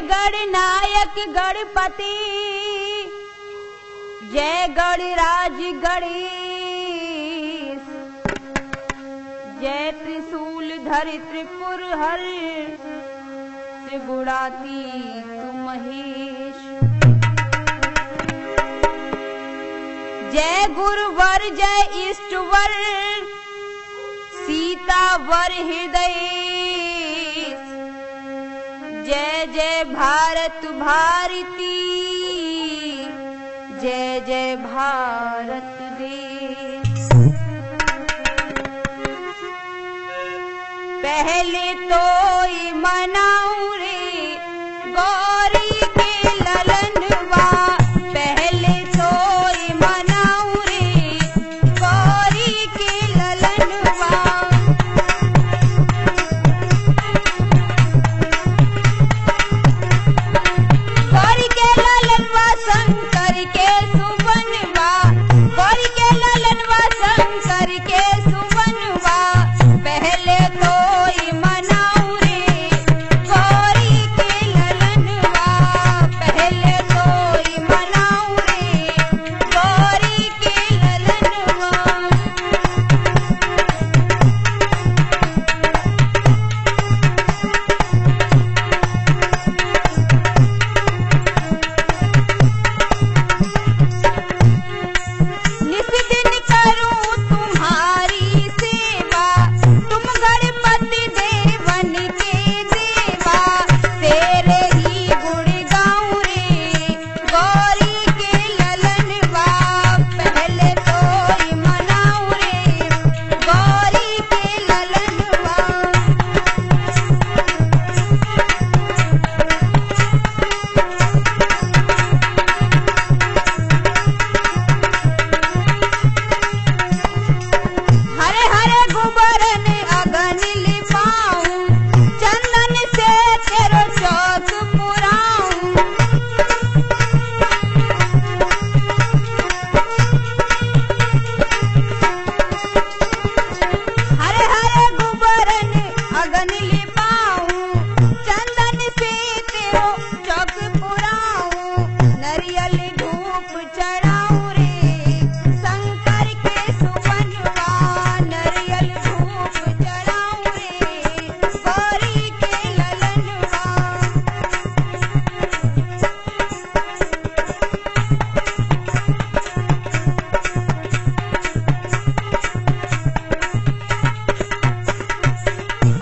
गणनायक गणपति, जय गणराज गणेश, जय त्रिशूल धरि त्रिपुर हरि, त्रिगुणातीत महेश। जय गुरुवर जय इष्टवर, सीतावर हृदय, जय जय भारत भारती, जय जय भारत देश। पहले तो मनाऊं रे गौरी के ललनवा, पहले तो मनाऊं रे गौरी के ललनवा। गौरी के ललनवा शंकर के सुवनवा, गौरी के ललनवा शंकर के सुवनवा। पहले तो मनाऊं रे गौरी के ललनवा, पहले तो मनाऊं रे गौरी के ललनवा। नित दिन करूं तुम्हारी सेवा, तुम गणपति देवन के देवा। तेरे ही गुण गाऊं रे गौरी के ललनवा, पहले तो मनाऊं रे गौरी के ललनवा। हरे हरे गुबरन अगन लिपाऊं, चंदन से तेरो चौक पुराऊं। हरे हरे गुबरन अगन लिपाऊं, चंदन से तेरो चौक पुराऊं। नरियल धूप चढ़ाऊं रे शंकर के सुवनवा, नरियल धूप चढ़ाऊं रे गौरी के ललनवा।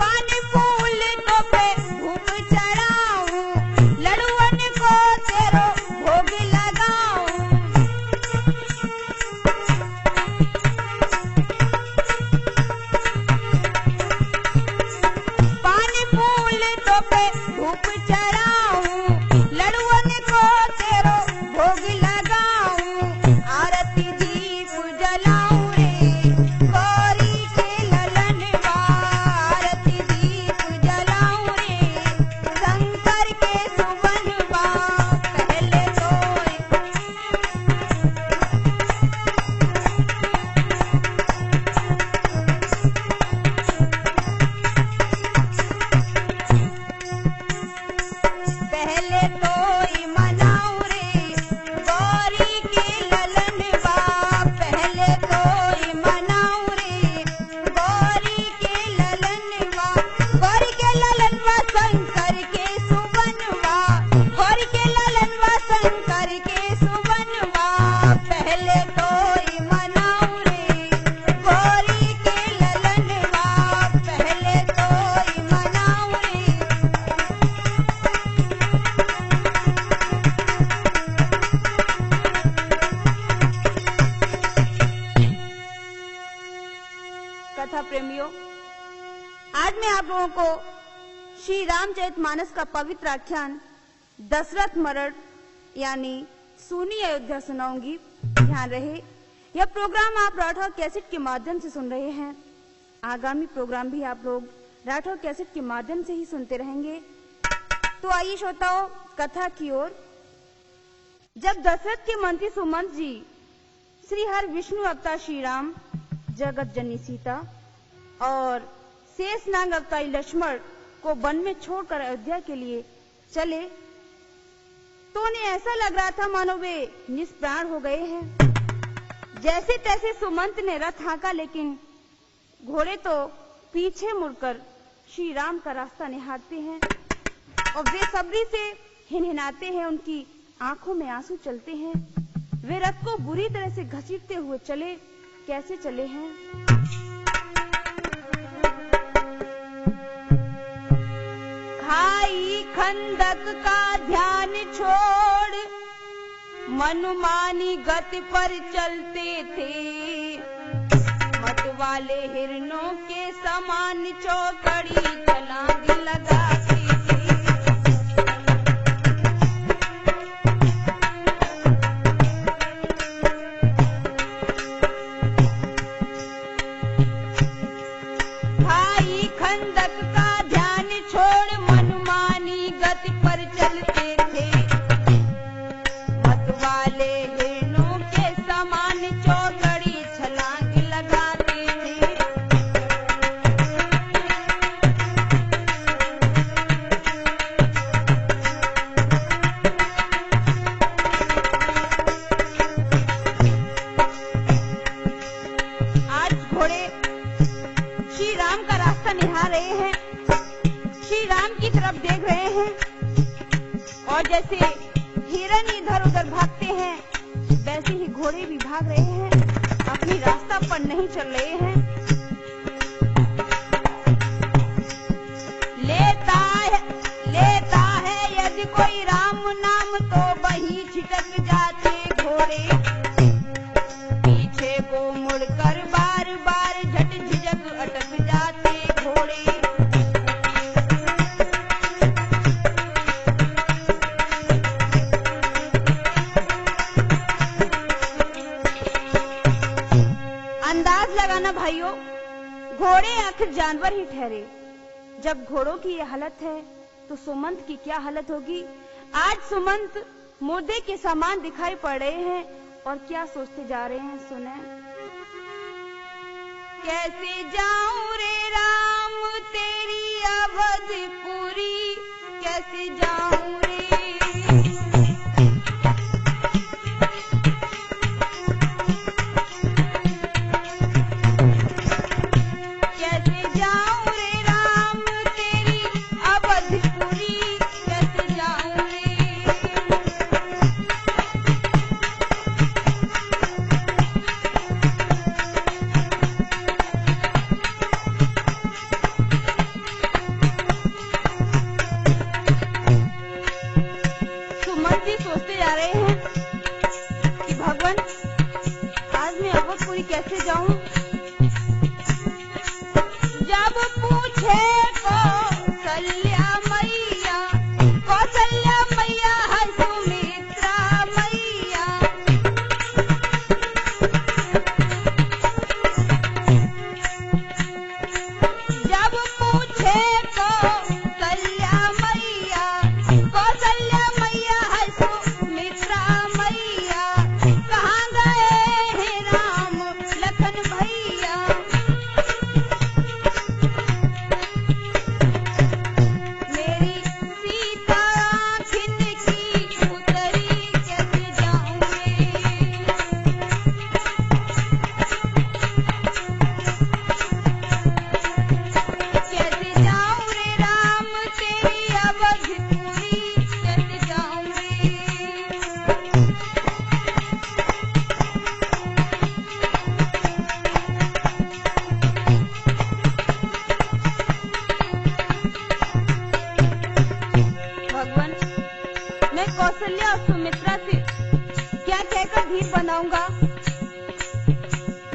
पान फूल तो पे धूप चढ़ाऊं, लड़ुअन को तेरो भोग लगाऊं। पान फूल तो पे धूप चढ़ाऊं, लड़ुअन को तेरो भोग लगाऊं। आरती दीप जलाऊं रे गौरी के ललनवा, आरती दीप जलाऊं रे शंकर के सुवनवा। पहले तो पहले तो मनाऊं रे गौरी के ललनवा, पहले तो मनाऊं रे गौरी के ललनवा। गौरी के ललनवा शंकर के सुवनवा, गौरी के ललनवा शंकर के सुवनवा। पहले तो मनाऊं रे गौरी के ललनवा, पहले तो मनाऊं रे। कथा प्रेमियों, आज मैं आप लोगों को श्री रामचरितमानस का पवित्र आख्यान दशरथ मरण यानी सूनी अयोध्या सुनाऊंगी। ध्यान रहे, यह प्रोग्राम आप राठौर कैसेट के माध्यम से सुन रहे हैं। आगामी प्रोग्राम भी आप लोग राठौर कैसेट के माध्यम से ही सुनते रहेंगे। तो आइए श्रोताओं, कथा की ओर। जब दशरथ के मंत्री सुमंत जी श्री हर विष्णु अवतार श्री राम, जगत जननी सीता और शेषनाग अवतारी लक्ष्मण को वन में छोड़कर अयोध्या के लिए चले, तो उन्हें ऐसा लग रहा था मानो वे निष्प्राण हो गए हैं। जैसे तैसे सुमंत ने रथ हाँका, लेकिन घोड़े तो पीछे मुड़कर श्री राम का रास्ता निहारते हैं और बेसब्री से हिनहिनाते हैं। उनकी आंखों में आंसू चलते हैं। वे रथ को बुरी तरह से घसीटते हुए चले। कैसे चले हैं? खाई खंदक का ध्यान छोड़ मनमानी गति पर चलते थे। मत वाले हिरणों के समान चौकड़ी छलांग लगाते थे। खाई खंदक का ध्यान छोड़ मनमानी गति पर चलते थे। मत वाले हिरणों के समान चौकड़ी छलांग लगाते थे। आज घोड़े श्री राम का रास्ता निहार रहे हैं, श्री राम की तरफ देख रहे हैं और जैसे हिरण इधर उधर भागते हैं वैसे ही घोड़े भी भाग रहे हैं, अपनी रास्ता पर नहीं चल रहे हैं। लेता है यदि कोई राम नाम तो वही छिटक जाते घोड़े। पीछे को मुड़कर बार बार झट झिझक अटक जाते घोड़े। अंदाज लगाना भाइयों, घोड़े आखिर जानवर ही ठहरे। जब घोड़ों की यह हालत है तो सुमंत की क्या हालत होगी। आज सुमंत मुर्दे के समान दिखाई पड़ रहे हैं और क्या सोचते जा रहे हैं, सुने। कैसे जाऊं रे राम तेरी अवधपुरी, कैसे जाऊं रे। कैसे जाऊं रे राम तेरी अवधपुरी, कैसे जाऊं रे। सुमंत जी सोचते जा रहे हैं कि भगवान आज मैं अवधपुरी कैसे जाऊं। जब पूछे कौशल्या मैया है सुमित्रा मैया। जब पूछे कौशल्या मैया है सुमित्रा मैया। कहाँ गए हैं राम लखन भैया। मेरी सीता खिन की उतरी, कैसे जाऊं रे। कैसे जाऊं रे राम तेरी अवधपुरी, कैसे जाऊं रे। भगवान मैं कौशल्या और सुमित्रा से क्या कहकर धीर बनाऊंगा।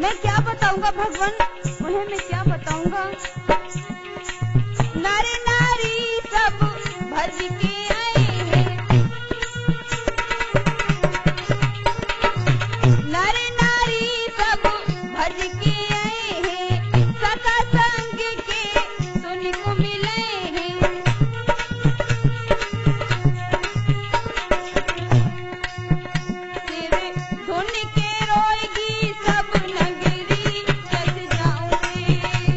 मैं क्या बताऊंगा भगवान, उन्हें मैं क्या बताऊंगा। नारी नारी सब भज के आए हैं। नारी नारी सब भज के आए हैं। सका संग के सुन को मिले हैं। तेरे धुन के रोएगी सब नगरी, कैसे जाऊं रे।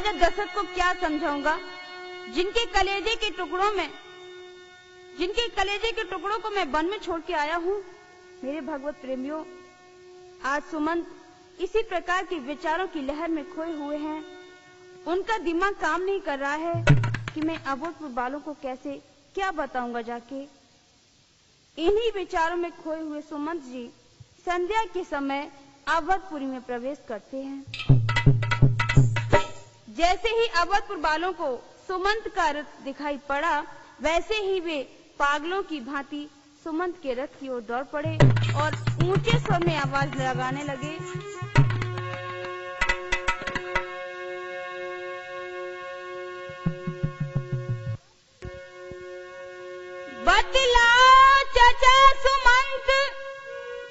राजा दशरथ को क्या समझाऊंगा, जिनके कलेजे के टुकड़ों को मैं वन में छोड़ के आया हूँ। मेरे भगवत प्रेमियों, आज सुमंत इसी प्रकार के विचारों की लहर में खोए हुए हैं। उनका दिमाग काम नहीं कर रहा है कि मैं अभूतपूर्व बालों को कैसे क्या बताऊंगा जाके। इन्हीं विचारों में खोए हुए सुमंत जी संध्या के समय अवधपुरी में प्रवेश करते हैं। जैसे ही अवधपुर बालों को सुमंत का रथ दिखाई पड़ा, वैसे ही वे पागलों की भांति सुमंत के रथ की ओर दौड़ पड़े और ऊंचे स्वर में आवाज लगाने लगे। बतलाओ चाचा सुमंत,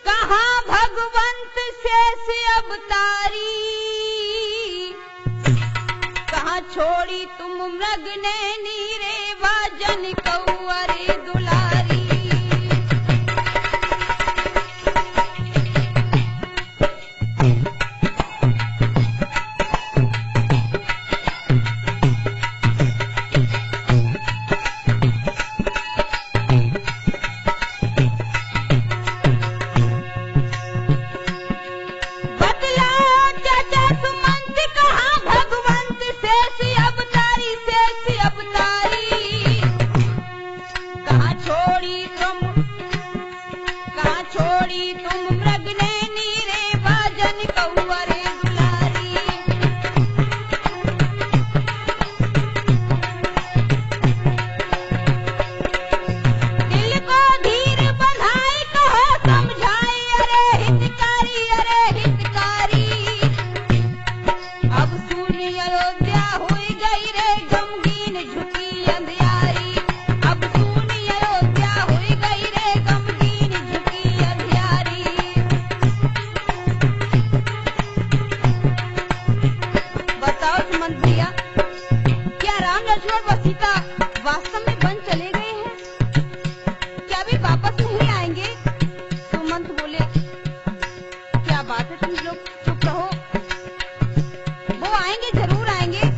कहाँ भगवंत शेष अवतारी, कहाँ छोड़ी तुम मृग ने नीरे वाजन कौअरे दुलारी। वास्तव में वन चले गए हैं, क्या वे वापस नहीं आएंगे? सुमंत बोले, क्या बात है, तुम लोग चुप रहो, वो आएंगे, जरूर आएंगे।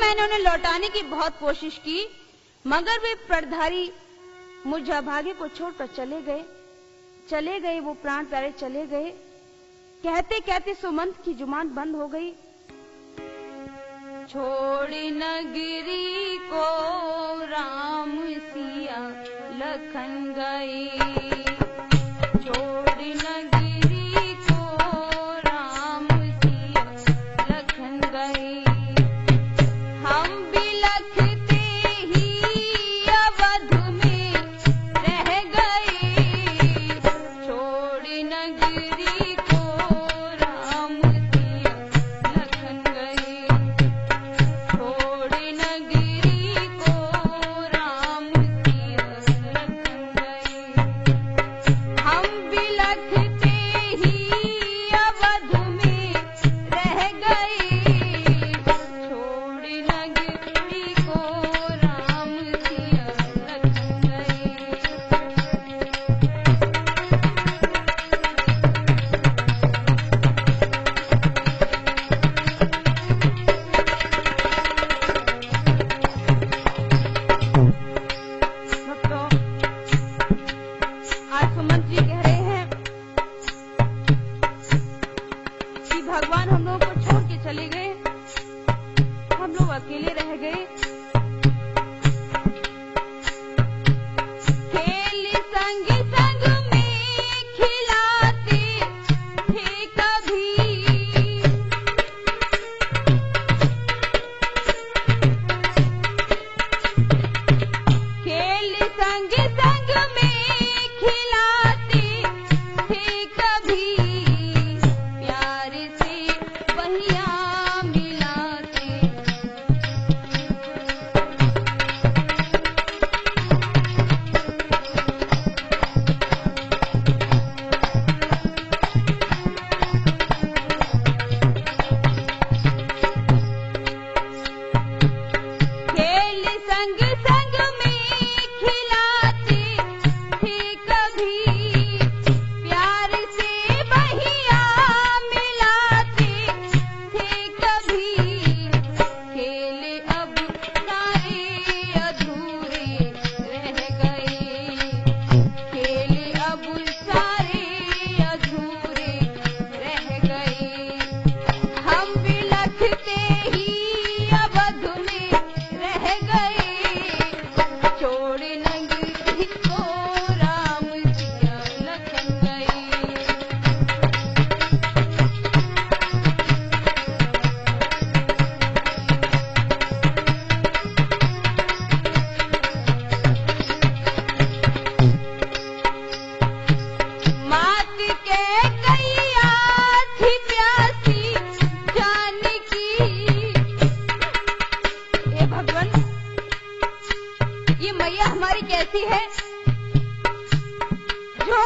मैंने उन्हें लौटाने की बहुत कोशिश की, मगर वे प्रधारी मुझे भागे को छोड़कर चले गए, वो प्राण प्यारे चले गए। कहते कहते सुमंत की जुबान बंद हो गई। छोड़ी नगरी को राम सिया लखन गए, छोड़ी नगरी को राम सिया लखन गए। हम बिलखते ही अवध में रह गए, छोड़ी नगरी को राम सिया लखन गए, छोड़ी नगरी को राम सिया लखन गए। हम बिलखते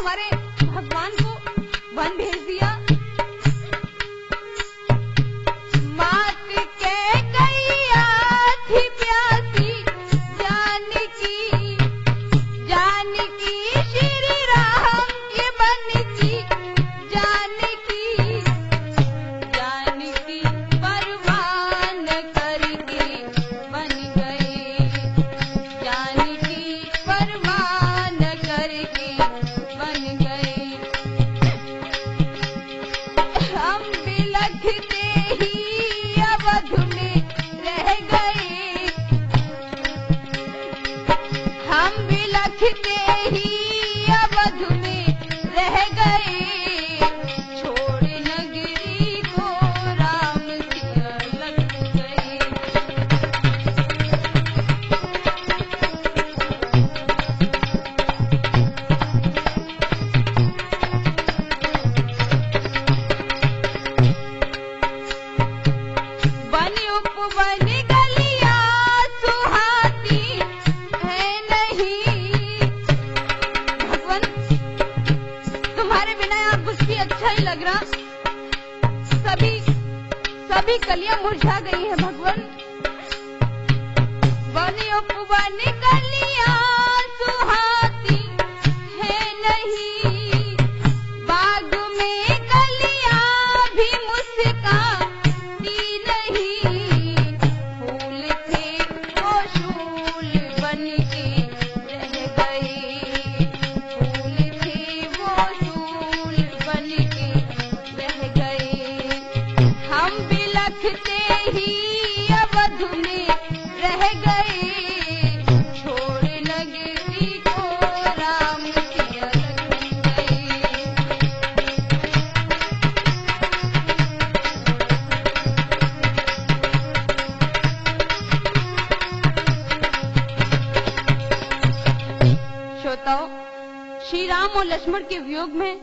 हमारे भगवान को वन भेज दिया। मात के गैया थी प्यासी जानकी श्री राम ये बनती जानकी परवान करके बन गए, जानकी परवान करके बन गए। हम बिलखते ही अवध में रह गए, हम बिलखते ही अवध में रह गए। छोड़ नगरी को राम सिया लग गए। वन उपवन गलियां सुहाती है नहीं। भगवान तुम्हारे बिना यहाँ कुछ भी अच्छा ही लग रहा, सभी कलियां मुरझा गई हैं भगवान। वन उपवन गलियां सुहाती है नहीं, बाग में कलियां भी मुस्काती नहीं। फूल थे वो शूल बनके रह गए, फूल थे वो शूल बनके रह गए। हम बिलखते ही अवध में रह गए, छोड़ नगरी को राम सिया लग गए। श्रोताओं, श्री राम और लक्ष्मण के वियोग में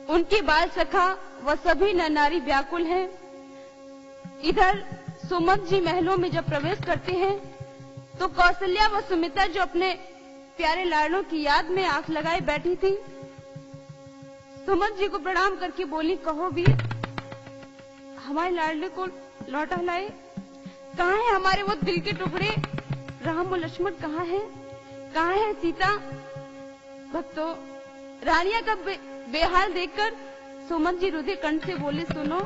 उनके बाल सखा व सभी नर नारी व्याकुल हैं। इधर सुमंत जी महलों में जब प्रवेश करते हैं तो कौशल्या व सुमित्रा जो अपने प्यारे लाडलों की याद में आंख लगाए बैठी थी, सुमंत जी को प्रणाम करके बोली, कहो वीर हमारे लाडले को लौटा लाए। कहाँ है हमारे वो दिल के टुकड़े, राम और लक्ष्मण कहाँ हैं, कहाँ है सीता। भक्तों, रानिया का बेहाल देखकर सुमंत जी रुधिर कंठ से बोले, सुनो।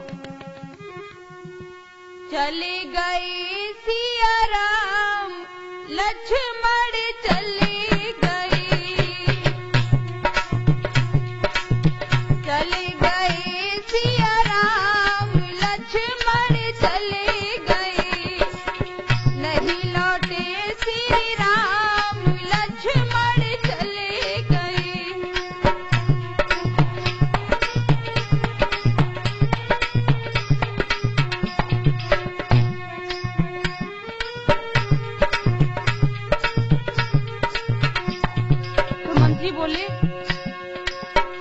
चले गए सिया राम लक्ष्मण चले गए, चले गए सिया राम लक्ष्मण चले गए। नहीं लौटे श्री राम लक्ष्मण चले गए। तो मंत्री बोले,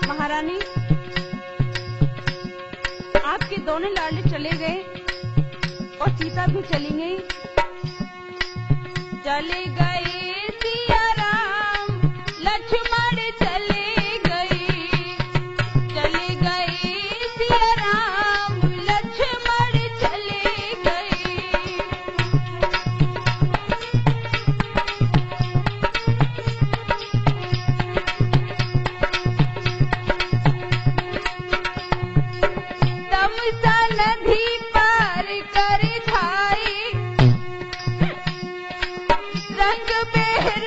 महारानी आपके दोनों लाडले चले गए और सीता भी चली गई। चले गए सिया राम लक्ष्मण चले गए, चले गए सिया राम लक्ष्मण चले गए। तमसा नदी पार कर खाए, रंग बेहर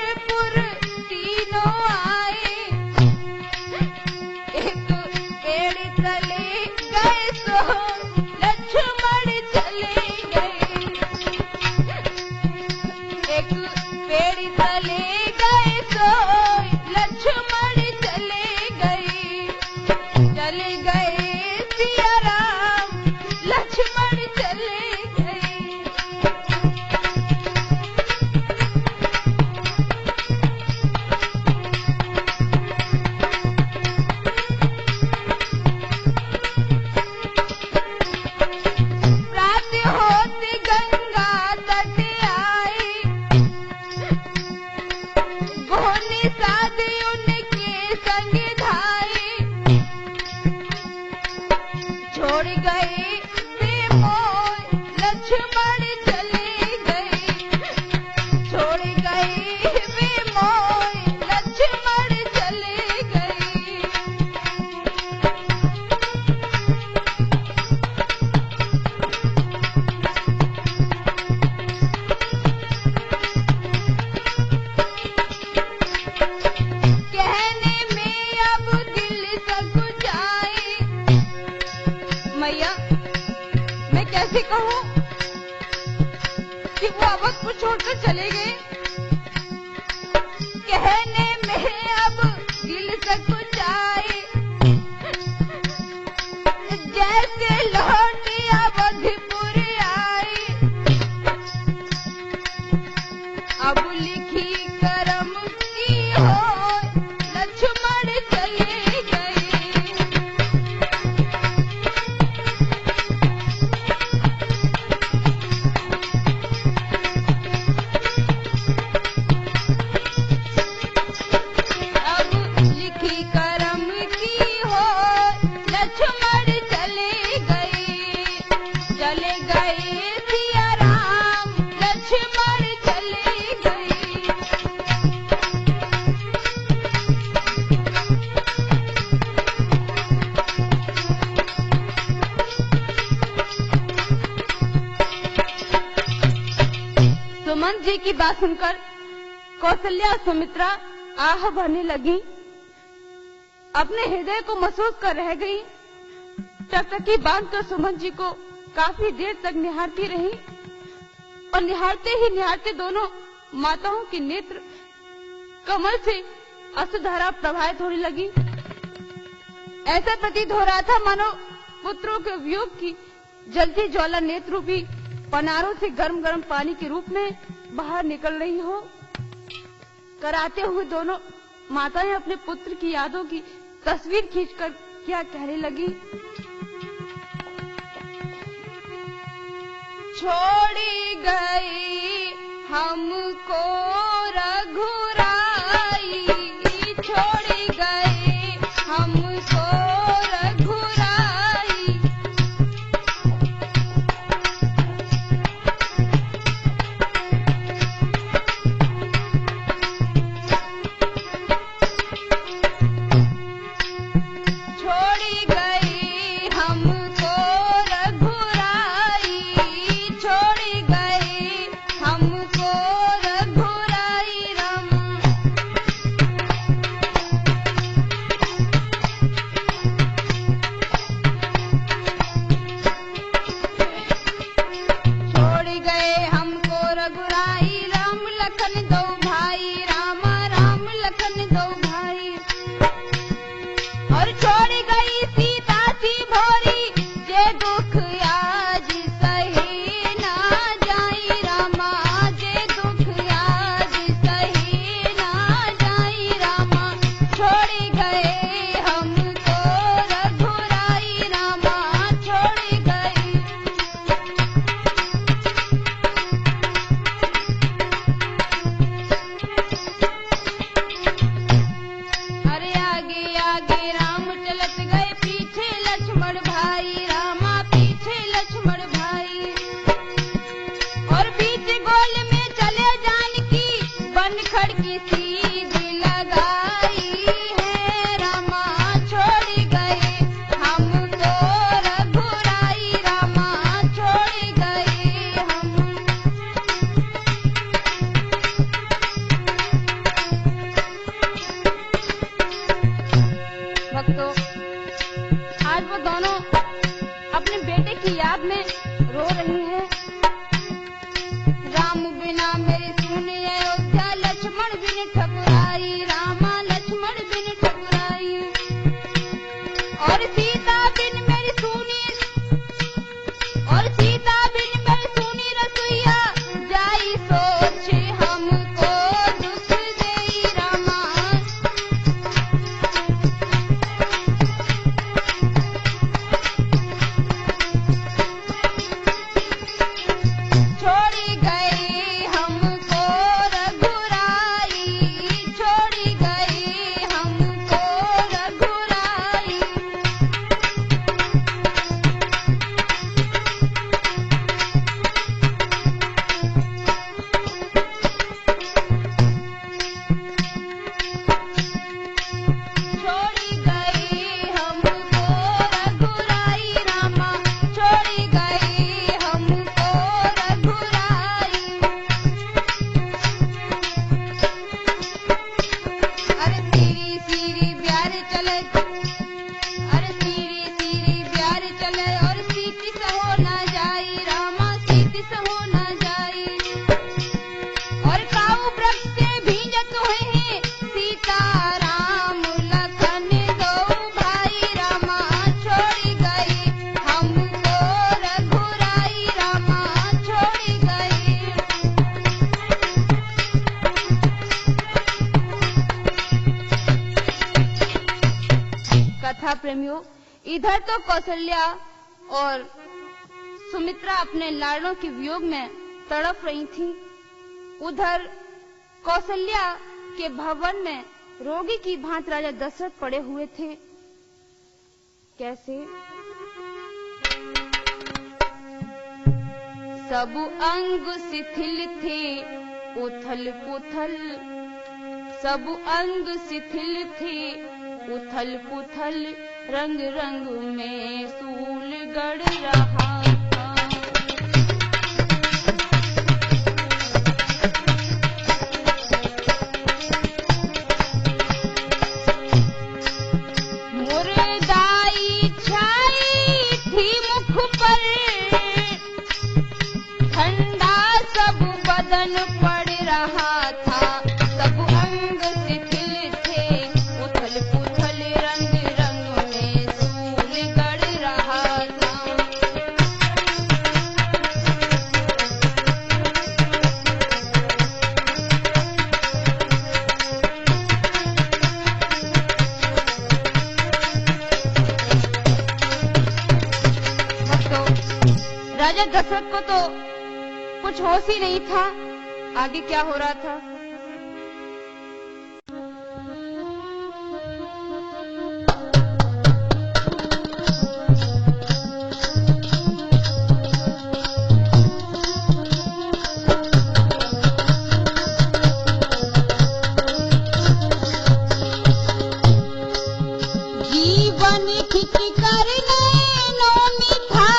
कैसे कहूँ कि वो अवधपुर छोड़कर चले गए। कहने में अब दिल सकुचाए, जैसे लौटी अवधपुर आए। अब लिखी करम की हो लक्ष्मण चले गए। सुमंत जी की बात सुनकर कौशल्या और सुमित्रा आह भरने लगी। अपने हृदय को महसूस कर रह गई। टकटकी बांधकर सुमंत जी को काफी देर तक निहारती रही और निहारते ही निहारते दोनों माताओं के नेत्र कमल से अश्रुधारा प्रवाहित होने लगी। ऐसा प्रतीत हो रहा था मानो पुत्रों के वियोग की जलती ज्वाला नेत्र रूपी पनारों से गर्म गर्म पानी के रूप में बाहर निकल रही हो। कराते हुए दोनों माताएं अपने पुत्र की यादों की तस्वीर खींचकर क्या कहने लगी। छोड़ी गई हमको रघुराई, छोड़ी गई हमको रघुराई। छोड़ी गई हमको रघुराई, छोड़ी गई हमको रघुराई। राम छोड़ी गए हमको रघुराई, राम लखन दो भाई, राम राम लखन दो भाई। और छोड़ी गई सीता सी भोरी, जे दुख आज सही ना जाई। रामा जे दुख आज सही ना जाई। रामा छोड़ी गए हमको रघुराई, रामा छोड़ी गई। अरे आगे आगे राम चलत गए, पीछे लक्ष्मण भाई, रामा पीछे लक्ष्मण भाई। और बीच गोल में चले जानकी, बनखड़ की सीधी लगाई है। रामा छोड़ी गए हमको रघुराई, रामा छोड़ी गए हम। भक्तों, आज वो दोनों अपने बेटे की याद में रो रही हैं। राम बिना मेरी सुनी अयोध्या, लक्ष्मण बिन ठकुराई, रामा लक्ष्मण बिन ठकुराई। और सीता बिन मेरी सुनी, और सीता बिन मेरी सुनी रसोईया, जाई सोच हमको दुख देई। रामा छोड़ी गई हमको रघुराई, छोड़ी गई हमको रघुराई। छोड़ी गई हमको रघुराई, रामा छोड़ी गई हमको रघुराई। अरे सीरी सीरी प्यार चले, अरे सीरी सीरी प्यार चले, और सीती सहो न जाई। कथा प्रेमियों, इधर तो कौशल्या और सुमित्रा अपने लाड़ों के वियोग में तड़प रही थी, उधर कौशल्या के भवन में रोगी की भांति राजा दशरथ पड़े हुए थे। कैसे? सब अंग शिथिल थे उथल पुथल, सब अंग शिथिल थे उथल पुथल, रंग रंग में सूल गड़ रहा था। मुर्दाई छाई थी मुख पर, ठंडा सब बदन पड़ रहा था। सब अंग शिथिल थे उथल पुथल, रंग रंग में सूल गड़ रहा था। राजा दशरथ को तो कुछ होश ही नहीं था आगे क्या हो रहा था। जीवन खिच कर नैनों में था,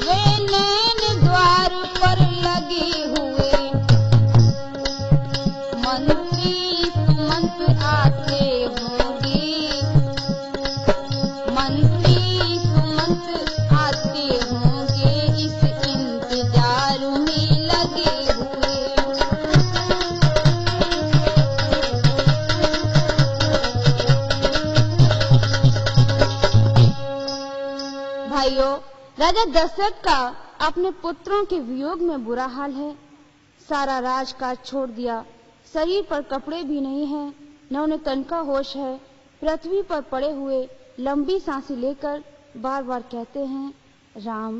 वे नैन द्वार पर लगे हुए। मंत्री सुमंत आते होंगे, मंत्री सुमंत आते होंगे, इस इंतजार में लगे हुए। भाइयों, राजा दशरथ का अपने पुत्रों के वियोग में बुरा हाल है। सारा राजकाज छोड़ दिया, शरीर पर कपड़े भी नहीं हैं, न उन्हें तन का होश है। पृथ्वी पर पड़े हुए लंबी सांसें लेकर बार बार कहते हैं, राम,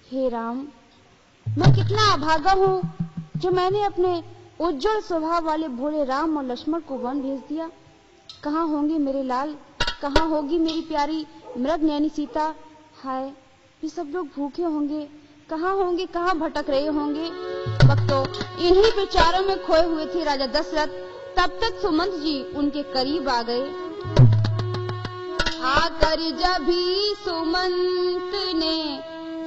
हे राम। मैं कितना अभागा हूँ जो मैंने अपने उज्जवल स्वभाव वाले भोले राम और लक्ष्मण को वन भेज दिया। कहाँ होंगे मेरे लाल, कहाँ होगी मेरी प्यारी मृग नैनी सीता। हाय, ये सब लोग भूखे होंगे, कहाँ होंगे, कहाँ भटक रहे होंगे। भक्तों, इन्हीं विचारों में खोए हुए थे राजा दशरथ। तब तक सुमंत जी उनके करीब आ गए। आकर जब भी सुमंत ने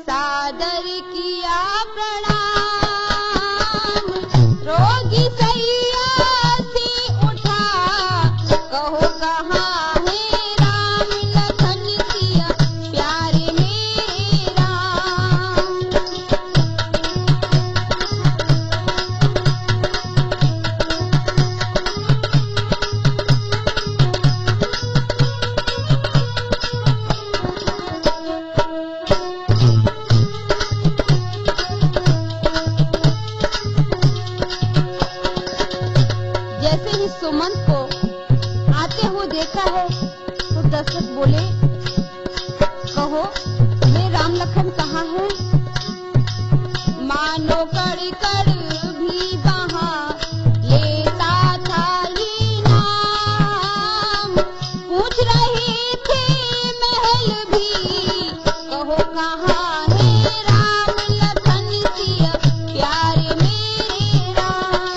सादर किया प्रणाम, रोगी सैया से उठा, कहो कहाँ सुमंत को आते हुए देखा है तो दशरथ बोले, कहो मेरे राम लखन कहाँ है। मानो कड़ कड़ भी वहाँ लेता था ये नाम, पूछ रहे थे महल भी, कहो कहाँ है राम लखन सिया प्यारे मेरे राम।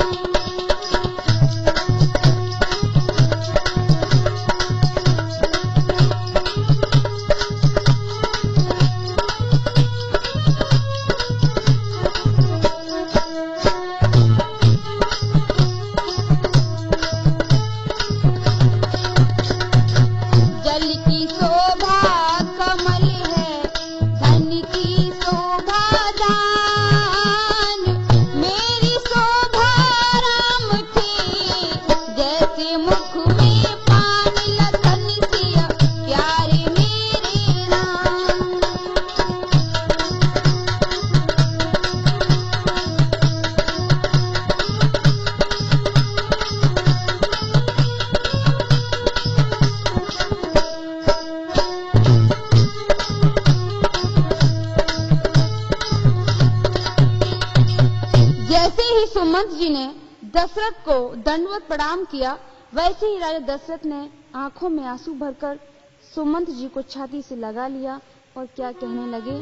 सुमंत जी ने दशरथ को दंडवत प्रणाम किया, वैसे ही राजा दशरथ ने आंखों में आंसू भरकर सुमंत जी को छाती से लगा लिया और क्या कहने लगे।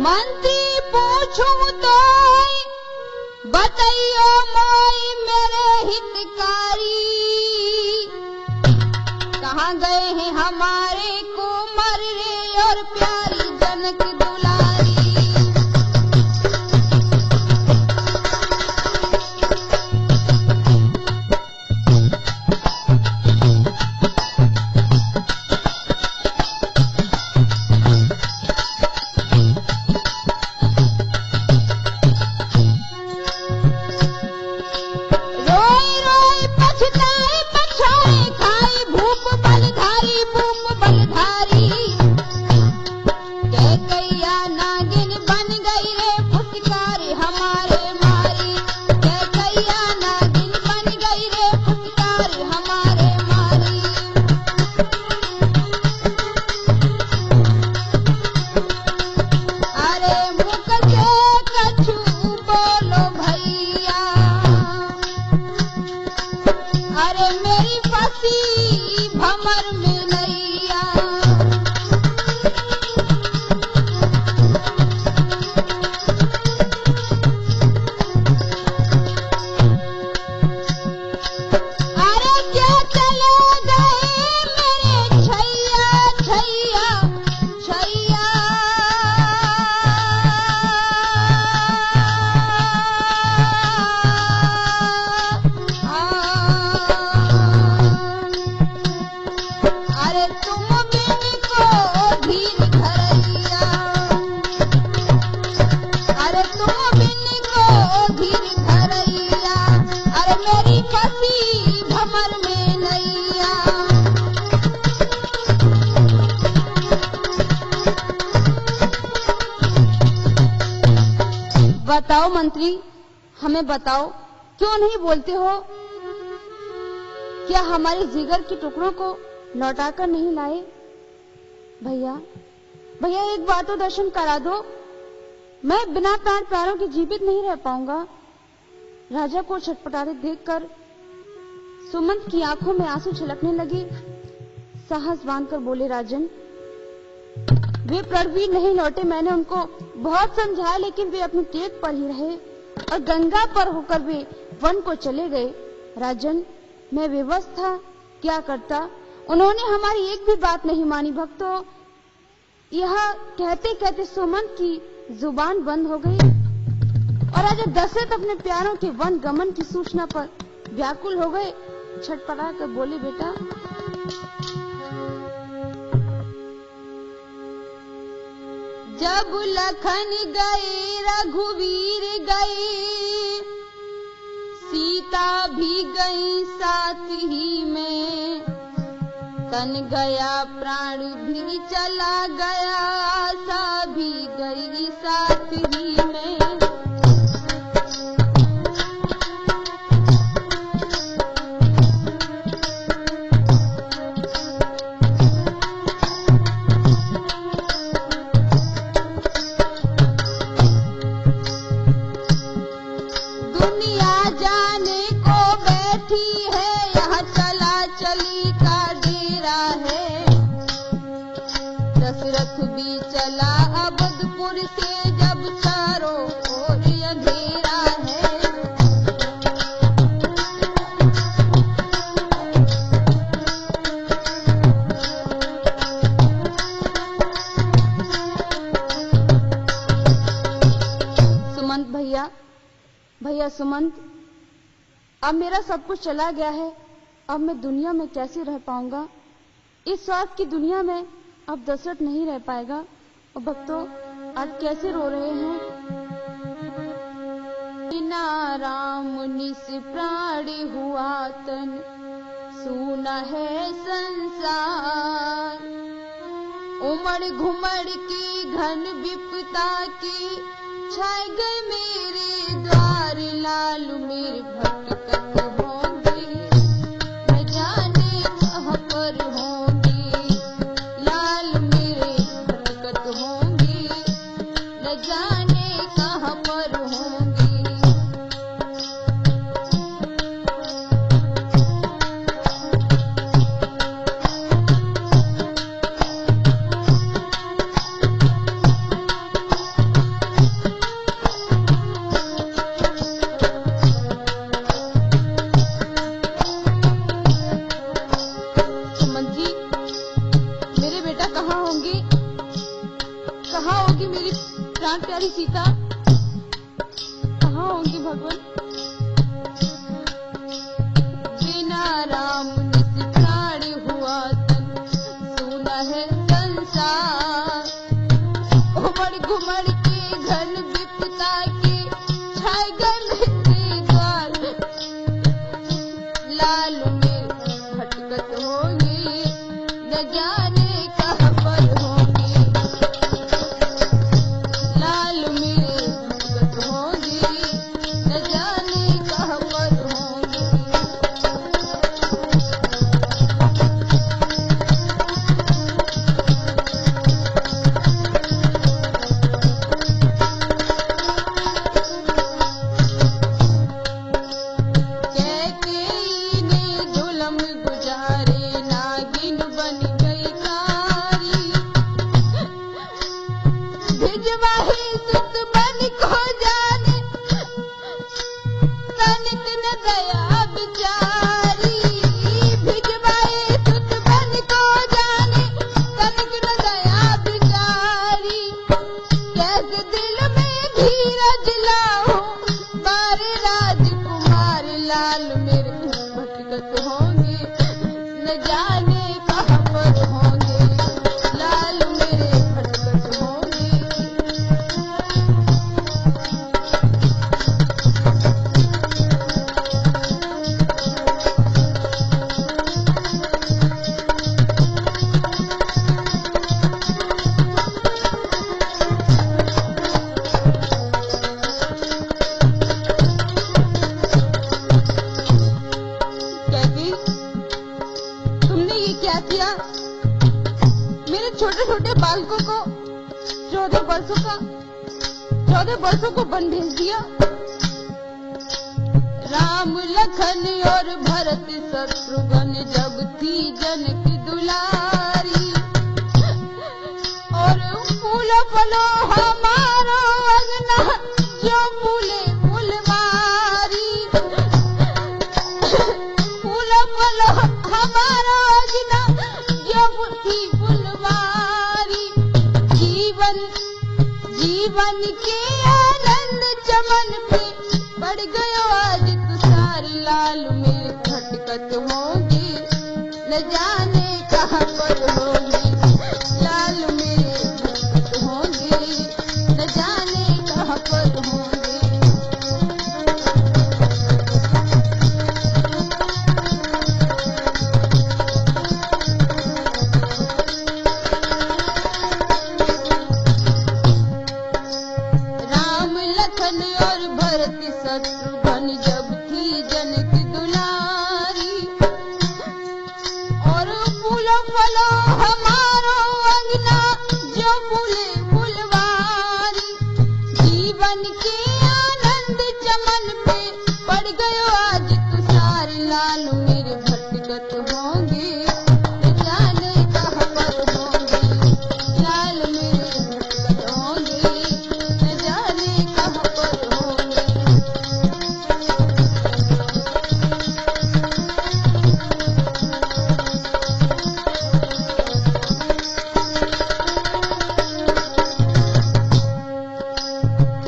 मंत्री पूछूं तो बताइयो मोई मेरे हितकारी, कहाँ गए हैं हमारे कुंवर रे और प्यारी जनक दुलारी। बताओ मंत्री, हमें बताओ, क्यों नहीं बोलते हो? क्या हमारे जिगर के टुकड़ों को लौटाकर नहीं लाए? भैया भैया एक बार तो दर्शन करा दो, मैं बिना प्राण प्यारों के जीवित नहीं रह पाऊंगा। राजा को छटपटाते देखकर सुमंत की आंखों में आंसू छलकने लगे। साहस बांधकर बोले, राजन वे प्रणवीर नहीं लौटे, मैंने उनको बहुत समझाया लेकिन वे अपनी टेक पर ही रहे और गंगा पर होकर वे वन को चले गए। राजन मैं विवश था, क्या करता, उन्होंने हमारी एक भी बात नहीं मानी। भक्तों, यह कहते कहते सुमंत की जुबान बंद हो गई और राजा दशरथ अपने प्यारों के वन गमन की सूचना पर व्याकुल हो गए। छटपटा कर बोले, बेटा जब लखन गए रघुवीर गए, सीता भी गई साथ ही में, तन गया प्राण भी चला गया, आशा भी गई साथ ही में। दशरथ भी चला अवधपुर से, जब चारों ओर अंधेरा है। सुमंत भैया सुमंत, अब मेरा सब कुछ चला गया है, अब मैं दुनिया में कैसे रह पाऊंगा? इस स्वार्थ की दुनिया में अब दशरथ नहीं रह पाएगा। और भक्तों आज कैसे रो रहे हैं। बिना राम निस प्राण हुआ तन, सूना है संसार। उमड़ घुमड़ के घन विपता के, छाए गए मेरे द्वार। लाल मेरे भटकत होंगे, न जाने कहाँ पर होंगे। लाल मेरे भटकत होंगे, न जाने कहाँ पर होंगे। प्यारी सीता कहाँ होंगी भगवान? बिना राम निज प्राण हुआ तन, सुना है संसार। उमड़ घुमड़ के घन विपता के छाए गए के द्वार। लाल में भटकत होंगे, न जाने कहाँ पर होंगे। लाल में भटकत होंगे, न जाने कहाँ पर होंगे। कैकेयी ने जुलम गुजारे, नागिन बन गई कारी। भिजवाही सुत बन को जाने, तनिक न दया बिचारी। भिजवाही सुत बन को जाने, तनिक न दया बिचारी। कैसे दिल में धीरज लाऊं, मारे राजकुमार। लाल मेरे भटकत होंगे, न जाने कहाँ पर होंगे। लाल मेरे भटकत होंगे। कहती, तुमने ये क्या किया? मेरे छोटे छोटे बालकों को 14 वर्षों को वन भेज दिया। राम लखन और भरत शत्रुघ्न जब थी जनक दुलारी। और फूलो फलो हमारो अंगना, जो फूले फुलवारी। फूलो फलो हमारो अंगना, जो थी फुलवारी। जीवन के आनंद चमन पे पड़ गयो आज तुषार। लाल मेरे भटकत होंगे, न जाने कहाँ पर होंगे। लाल मेरे भटकत होंगे, न जाने कहाँ पर होंगे। राम लखन और भरत शत्रुघ्न जब थी जनक दुलारी। और फूलो फलो हमारो अंगना, जो फूले फुलवारी। जीवन के आनंद चमन पे पड़ गयो आज तुषार। लाल मेरे भटकत होंगे, न जाने कहाँ पर होंगे। लाल मेरे भटकत होंगे, न जाने कहाँ पर होंगे।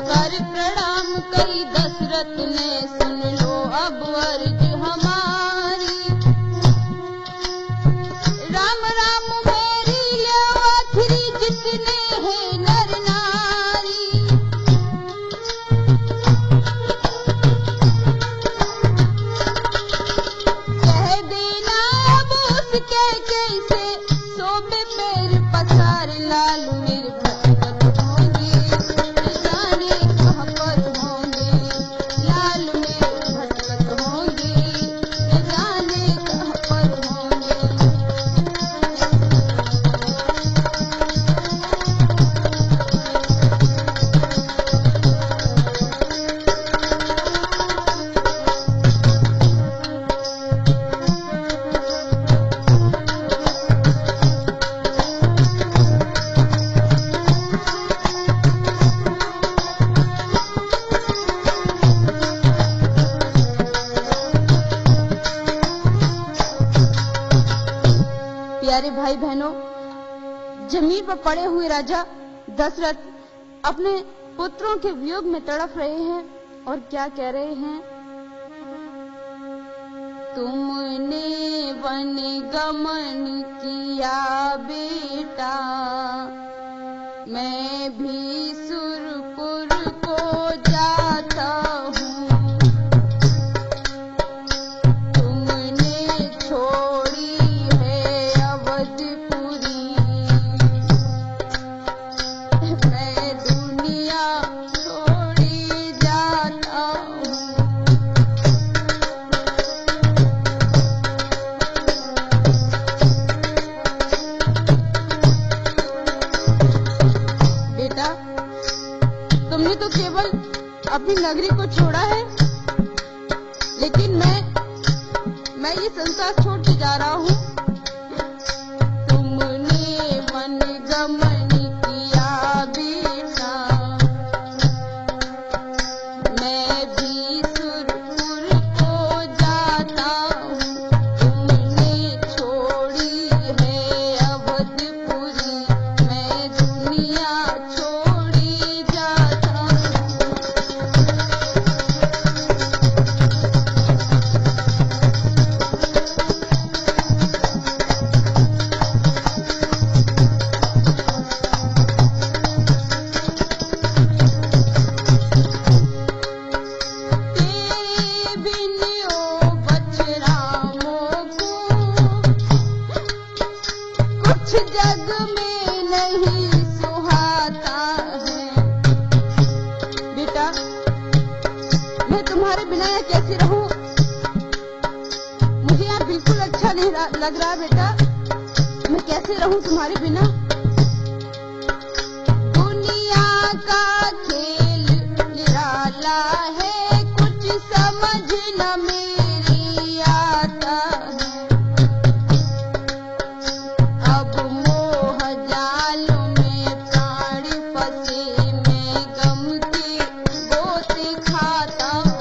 कर प्रणाम कई दशरथ ने, सुन लो अब अर्ज हमारी। राम राम मेरी लो आखिरी, जितने हैं नर नारी। कह देना अब उसके कैसे, सोबे पैर पसार। लाल मेरे भटकत होंगे, न जाने कहाँ पर होंगे। लाल मेरे भटकत होंगे, न जाने कहाँ पर होंगे। प्यारे भाई बहनों, जमीन पर पड़े हुए राजा दशरथ अपने पुत्रों के वियोग में तड़प रहे हैं और क्या कह रहे हैं। तुमने वन गमन किया बेटा, मैं भी सुरपुर को जाता हूँ। तुमने छोड़ी है अवधपुरी, मैं दुनिया छोड़ी जाता हूँ। बेटा, तुमने तो केवल अपनी नगरी को छोड़ा है, लेकिन मैं ये संसार छोड़ के जा रहा हूँ। तुमने वन गमन किया बेटा, मैं भी सुरपुर को जाता हूँ। तुमने छोड़ी है अवधपुरी, मैं दुनिया छोड़ी जाता हूँ। तेरे बिन ओ बछरामों को कुछ जग में नहीं सुहाता है। बेटा, मैं तुम्हारे बिना यहाँ कैसे रहूं? मुझे यहाँ बिल्कुल अच्छा नहीं लग रहा बेटा। मैं कैसे रहूं तुम्हारे बिना? दुनिया का खेल निराला है, कुछ समझ न मेरी आता है। अब मोह जाल में प्राण फंसे, मैं गम के गोते खाता हूँ।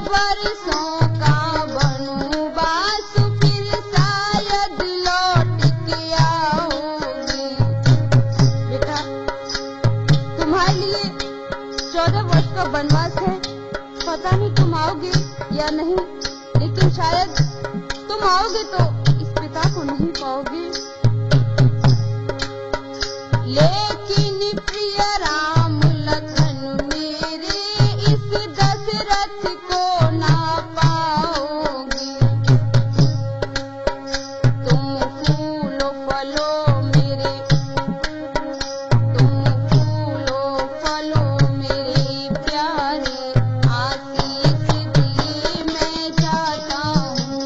बरसों का वनवास फिर शायद लौट के आओगे। बेटा, तुम्हारे लिए 14 वर्ष का वनवास है। पता नहीं तुम आओगे या नहीं, लेकिन शायद तुम आओगे तो इस पिता को नहीं पाओगे। लेकिन प्रिय राम लखन मेरे, इस दशरथ को ना पाओगे। तुम फूलो फलो मेरे, तुम फूलो फलो मेरे प्यारे, आशीष दिए मैं जाता हूँ।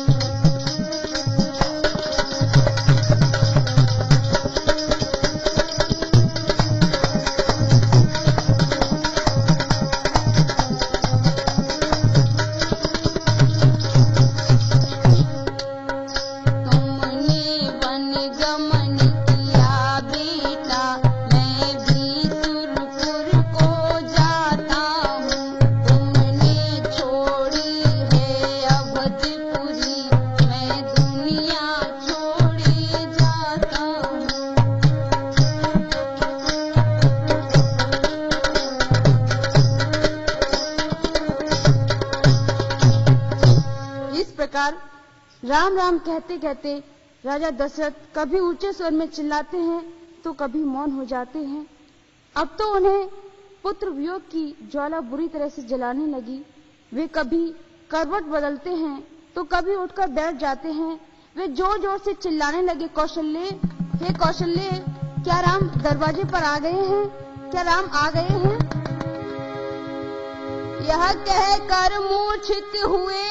तुमने वन गमन किया बेटा, मैं भी सुरपुर को जाता हूँ। तुमने छोड़ी है अवधपुरी, मैं दुनिया छोड़ी जाता हूँ। इस प्रकार राम राम कहते कहते राजा दशरथ कभी ऊंचे स्वर में चिल्लाते हैं तो कभी मौन हो जाते हैं। अब तो उन्हें पुत्र वियोग की ज्वाला बुरी तरह से जलाने लगी। वे कभी करवट बदलते हैं तो कभी उठकर बैठ जाते हैं। वे जोर जोर से चिल्लाने लगे, कौशल्य, हे कौशल्य, क्या राम दरवाजे पर आ गए हैं? क्या राम आ गए हैं? यह कहकर मूर्छित हुए,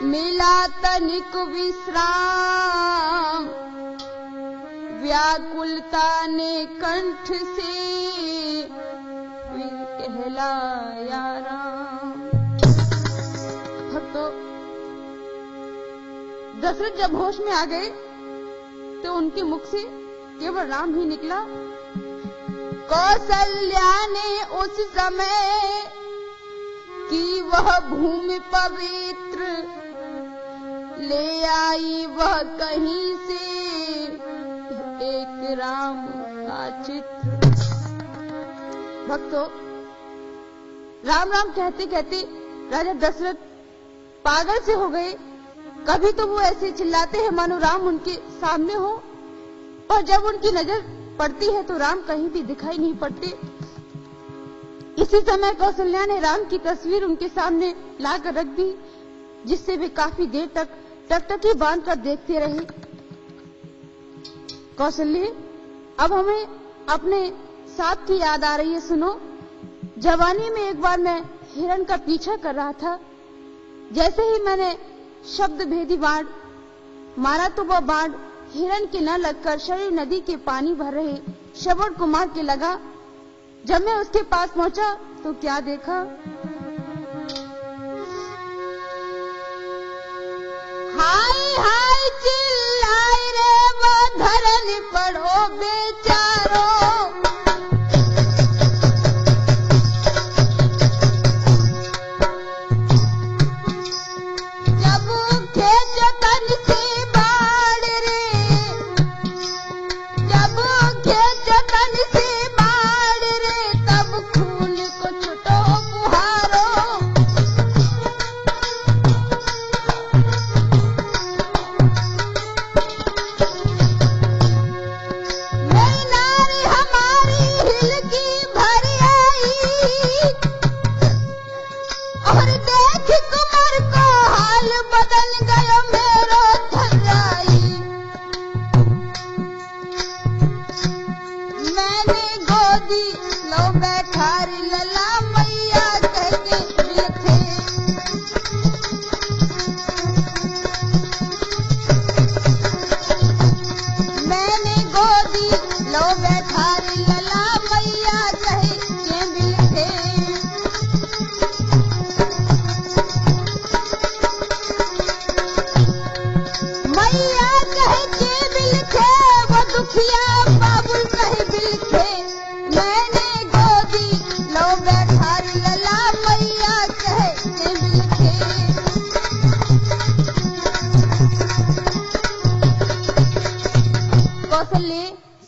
मिला तनिक विश्राम। व्याकुलता ने कंठ से फिर कहलाया राम। भक्तों, दशरथ जब होश में आ गए तो उनके मुख से केवल राम ही निकला। कौशल्या ने उस समय की वह भूमि पवित्र, ले आई वह कहीं से एक राम का चित्र। भक्तों, राम राम कहते कहते राजा दशरथ पागल से हो गए। कभी तो वो ऐसे चिल्लाते हैं मानो राम उनके सामने हो, और जब उनकी नजर पड़ती है तो राम कहीं भी दिखाई नहीं पड़ते। इसी समय कौशल्या ने राम की तस्वीर उनके सामने लाकर रख दी, जिससे वे काफी देर तक टकटकी बांधकर देखते रहे। कौशल्य, अब हमें अपने साथ की याद आ रही है, सुनो। जवानी में एक बार मैं हिरण का पीछा कर रहा था। जैसे ही मैंने शब्द भेदी बाण मारा तो वह बाण हिरण के न लगकर शरीर नदी के पानी भर रहे श्रवण कुमार के लगा। जब मैं उसके पास पहुंचा तो क्या देखा, हाय हाय चिल्लाए रे वो धरन पड़ो बेचारो।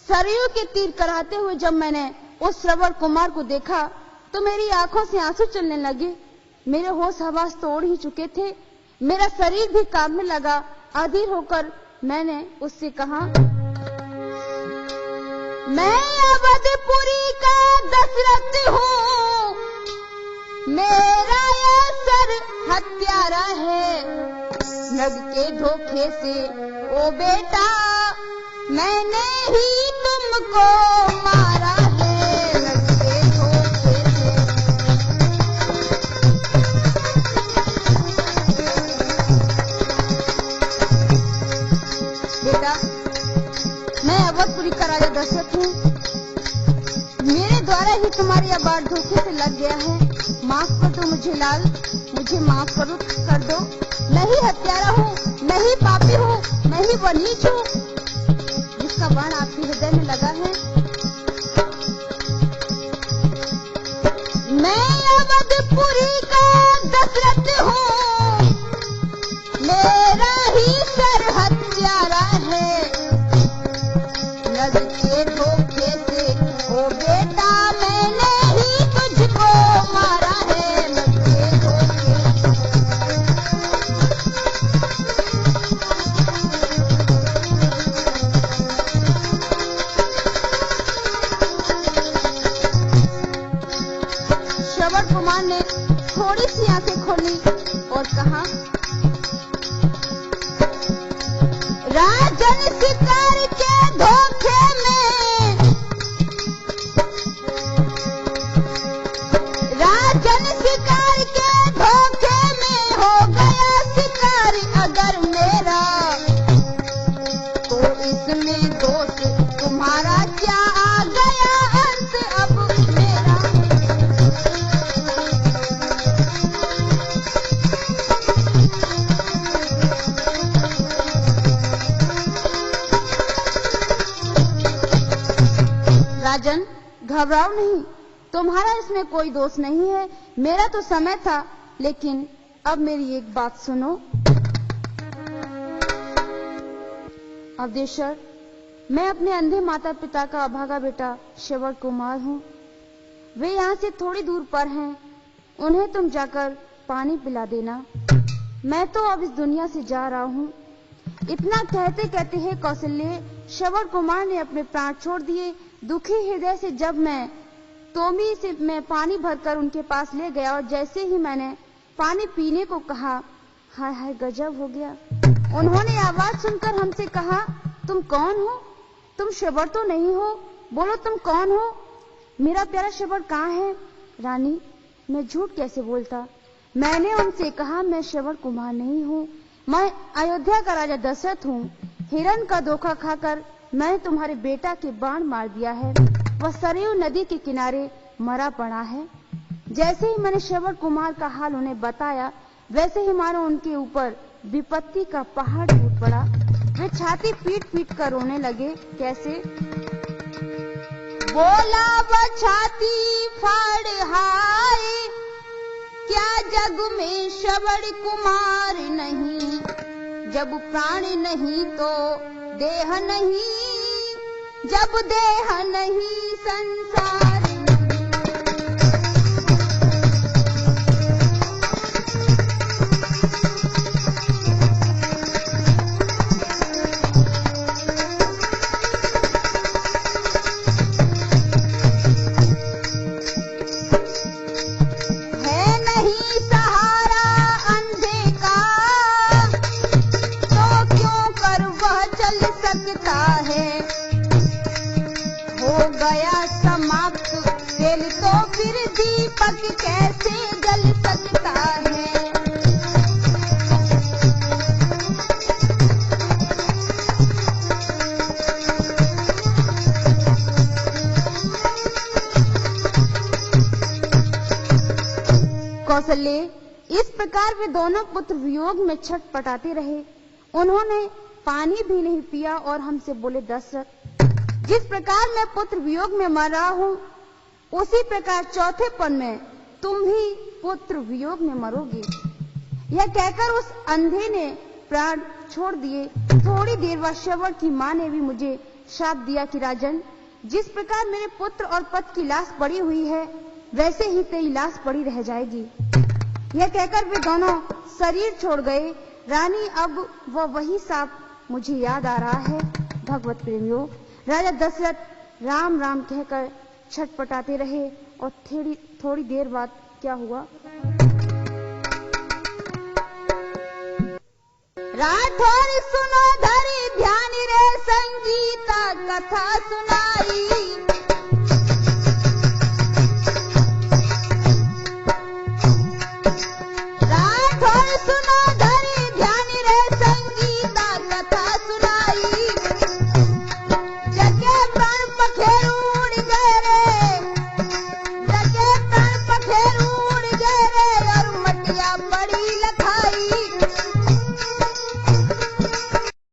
सरयू के तीर कराते हुए जब मैंने उस श्रवण कुमार को देखा तो मेरी आंखों से आंसू चलने लगे। मेरे होश हवास तोड़ ही चुके थे, मेरा शरीर भी कांपने लगा। अधीर होकर मैंने उससे कहा, मैं अवधपुरी का दशरथ हूँ, मेरा ये सर हत्यारा है। नग के धोखे से ओ बेटा मैंने ही तुमको मारा है। नग के धोखे से बेटा, मैं अवधपुरी का राजा दशरथ हूँ, मेरे द्वारा ही तुम्हारी यह बात धोखे से लग गया है। माफ कर दो मुझे लाल, मुझे माफ कर दो। मैं ही हत्यारा हूँ, मैं ही पापी हूँ, मैं ही वो नीच हूँ जिसका बाण आपके हृदय में लगा है। मैं अवधपुरी का दशरथ हूँ, मेरा ही सर हत्यारा है। नग के धोखे से ओ बेटा मैंने ही तुझको मारा है। नग के धोखे श्रवण कुमार ने थोड़ी सी आंखें खोली और कहा, राजन शिकार के धोखे में, राजन शिकार के धोखे में हो गया शिकार अगर मेरा, तो इसमें दोष तुम्हारा क्या आ गया अंत अब मेरा। राजन, घबराओ नहीं, तुम्हारा इसमें कोई दोष नहीं है। मेरा तो समय था, लेकिन अब मेरी एक बात सुनो। अवधेश्वर, मैं अपने अंधे माता पिता का अभागा बेटा श्रवण कुमार हूँ। वे यहाँ से थोड़ी दूर पर हैं, उन्हें तुम जाकर पानी पिला देना। मैं तो अब इस दुनिया से जा रहा हूँ। इतना कहते कहते हे कौशल्य, श्रवण कुमार ने अपने प्राण छोड़ दिए। दुखी हृदय से जब मैं तोमी से मैं पानी भरकर उनके पास ले गया और जैसे ही मैंने पानी पीने को कहा, हाय हाय गजब हो गया। उन्होंने आवाज सुनकर हमसे कहा, तुम कौन हो? तुम श्रवण तो नहीं हो, बोलो तुम कौन हो? मेरा प्यारा श्रवण कहाँ है? रानी, मैं झूठ कैसे बोलता। मैंने उनसे कहा, मैं श्रवण कुमार नहीं हूँ, मैं अयोध्या का राजा दशरथ हूँ। हिरण का धोखा खाकर मैंने तुम्हारे बेटा के बाण मार दिया है। वह सरयू नदी के किनारे मरा पड़ा है। जैसे ही मैंने श्रवण कुमार का हाल उन्हें बताया, वैसे ही मानो उनके ऊपर विपत्ति का पहाड़ टूट पड़ा। वे छाती पीट पीट कर रोने लगे। कैसे? बोला वह छाती फाड़, हाय क्या जग में श्रवण कुमार नहीं। जब प्राण नहीं तो देह नहीं, जब देह नहीं संसार। गया समाप्त तेल तो फिर दीपक कैसे जल सकता है। कौशल्य, इस प्रकार वे दोनों पुत्र वियोग में छटपटाते रहे। उन्होंने पानी भी नहीं पिया और हमसे बोले, दशरथ, जिस प्रकार मैं पुत्र वियोग में मर रहा हूँ, उसी प्रकार चौथे पन में तुम भी पुत्र वियोग में मरोगे। यह कहकर उस अंधे ने प्राण छोड़ दिए। थोड़ी देर बाद श्रवण की माँ ने भी मुझे श्राप दिया कि राजन, जिस प्रकार मेरे पुत्र और पति की लाश पड़ी हुई है, वैसे ही तेरी लाश पड़ी रह जाएगी। यह कहकर वे दोनों शरीर छोड़ गए। रानी, अब वही साप मुझे याद आ रहा है। भगवत प्रेमियों, राजा दशरथ राम राम कहकर छटपटाते रहे और थोड़ी देर बाद क्या हुआ? राठौर सुनो धरी ध्यान रे, संगीता कथा सुना